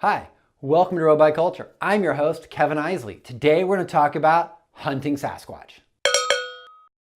Hi, welcome to Road Bike Culture. I'm your host, Kevin Isley. Today we're going to talk about hunting Sasquatch.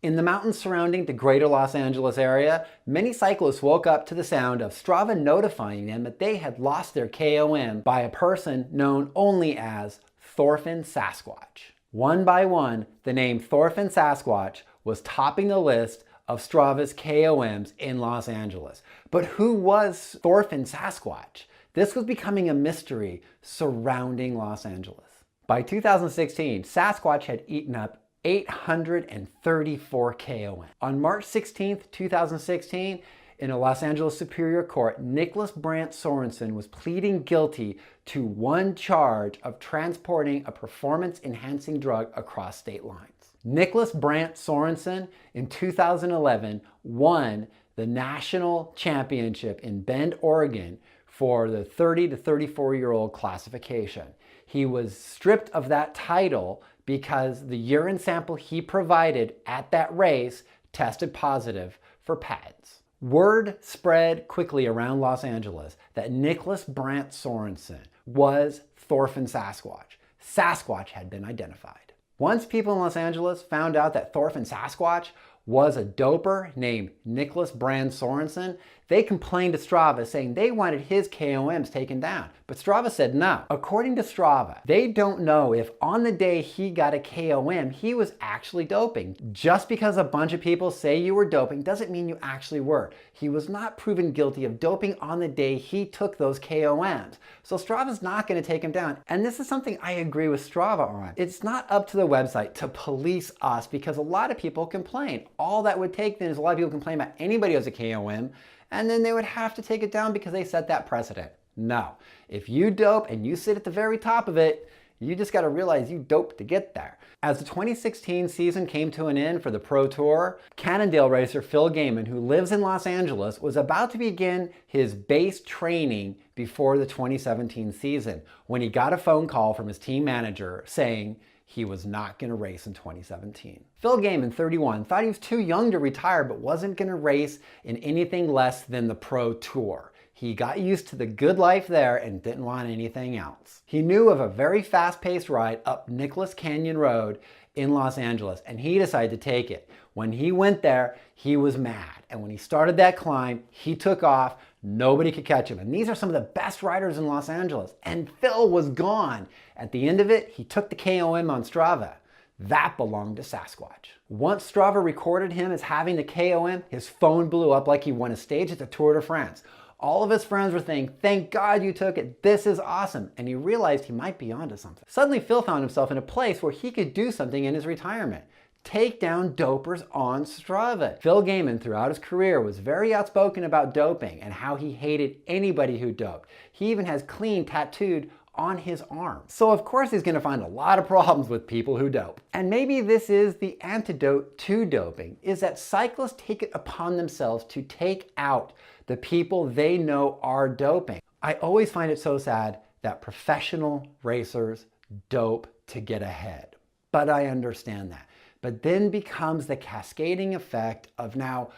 In the mountains surrounding the greater Los Angeles area, many cyclists woke up to the sound of Strava notifying them that they had lost their KOM by a person known only as Thorfinn-Sasquatch. One by one, the name Thorfinn-Sasquatch was topping the list of Strava's KOMs in Los Angeles. But who was Thorfinn-Sasquatch? This was becoming a mystery surrounding Los Angeles. By 2016, Sasquatch had eaten up 834 KOM. On March 16, 2016, in a Los Angeles Superior Court, Nicholas Brandt-Sorenson was pleading guilty to one charge of transporting a performance-enhancing drug across state lines. Nicholas Brandt-Sorenson in 2011 won the national championship in Bend, Oregon for the 30 to 34-year-old classification. He was stripped of that title because the urine sample he provided at that race tested positive for PADs. Word spread quickly around Los Angeles that Nicholas Brandt-Sorenson was Thorfinn-Sasquatch. Sasquatch had been identified. Once people in Los Angeles found out that Thorfinn-Sasquatch was a doper named Nicholas Brandt-Sorenson, they complained to Strava saying they wanted his KOMs taken down. But Strava said no. According to Strava, they don't know if on the day he got a KOM, he was actually doping. Just because a bunch of people say you were doping doesn't mean you actually were. He was not proven guilty of doping on the day he took those KOMs. So Strava's not going to take him down. And this is something I agree with Strava on. It's not up to the website to police us because a lot of people complain. All that would take then is a lot of people complain about anybody who has a KOM, and then they would have to take it down because they set that precedent. No. If you dope and you sit at the very top of it, you just got to realize you doped to get there. As the 2016 season came to an end for the Pro Tour, Cannondale racer Phil Gaimon, who lives in Los Angeles, was about to begin his base training before the 2017 season when he got a phone call from his team manager saying he was not going to race in 2017. Phil Gaimon, 31, thought he was too young to retire but wasn't going to race in anything less than the Pro Tour. He got used to the good life there and didn't want anything else. He knew of a very fast-paced ride up Nicholas Canyon Road in Los Angeles, and he decided to take it. When he went there, he was mad. And when he started that climb, he took off. Nobody could catch him. And these are some of the best riders in Los Angeles. And Phil was gone. At the end of it, he took the KOM on Strava. That belonged to Sasquatch. Once Strava recorded him as having the KOM, his phone blew up like he won a stage at the Tour de France. All of his friends were saying, "Thank God you took it. This is awesome." And he realized he might be onto something. Suddenly, Phil found himself in a place where he could do something in his retirement. Take down dopers on Strava. Phil Gaimon, throughout his career, was very outspoken about doping and how he hated anybody who doped. He even has clean tattooed on his arm. So of course he's going to find a lot of problems with people who dope. And maybe this is the antidote to doping, is that cyclists take it upon themselves to take out the people they know are doping. I always find it so sad that professional racers dope to get ahead. But I understand that. But then becomes the cascading effect of now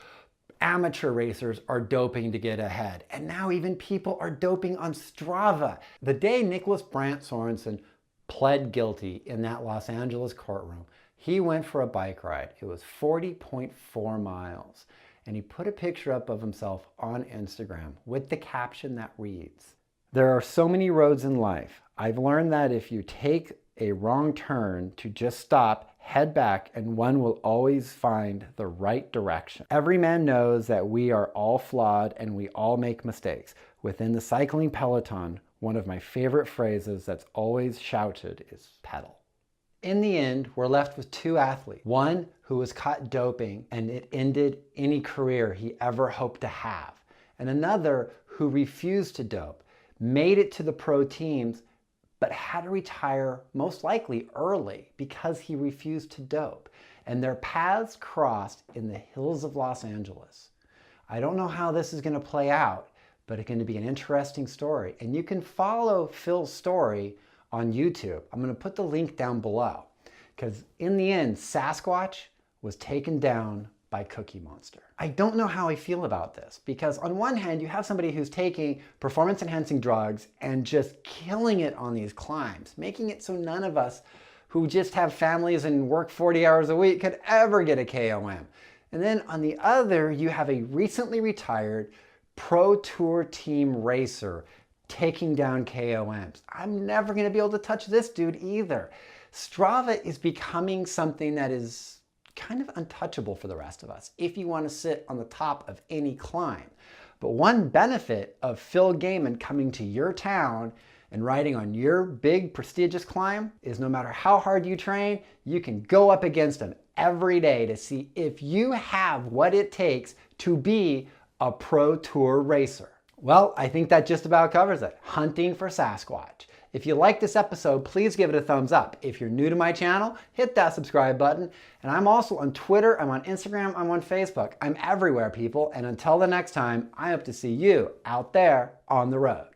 amateur racers are doping to get ahead. And now even people are doping on Strava. The day Nicholas Brandt-Sorenson pled guilty in that Los Angeles courtroom, he went for a bike ride. It was 40.4 miles. And he put a picture up of himself on Instagram with the caption that reads, "There are so many roads in life. I've learned that if you take a wrong turn to just stop, head back, and one will always find the right direction. Every man knows that we are all flawed and we all make mistakes. Within the cycling peloton, one of my favorite phrases that's always shouted is pedal." In the end, we're left with two athletes. One who was caught doping and it ended any career he ever hoped to have. And another who refused to dope, made it to the pro teams, but had to retire most likely early because he refused to dope. And their paths crossed in the hills of Los Angeles. I don't know how this is going to play out, but it's going to be an interesting story. And you can follow Phil's story on YouTube. I'm going to put the link down below because in the end, Sasquatch was taken down by Cookie Monster. I don't know how I feel about this, because on one hand, you have somebody who's taking performance-enhancing drugs and just killing it on these climbs, making it so none of us who just have families and work 40 hours a week could ever get a KOM. And then on the other, you have a recently retired Pro Tour team racer taking down KOMs. I'm never going to be able to touch this dude either. Strava is becoming something that is kind of untouchable for the rest of us if you want to sit on the top of any climb. But one benefit of Phil Gaimon coming to your town and riding on your big prestigious climb is no matter how hard you train, you can go up against him every day to see if you have what it takes to be a Pro Tour racer. Well, I think that just about covers it. Hunting for Sasquatch. If you like this episode, please give it a thumbs up. If you're new to my channel, hit that subscribe button. And I'm also on Twitter, I'm on Instagram, I'm on Facebook. I'm everywhere, people. And until the next time, I hope to see you out there on the road.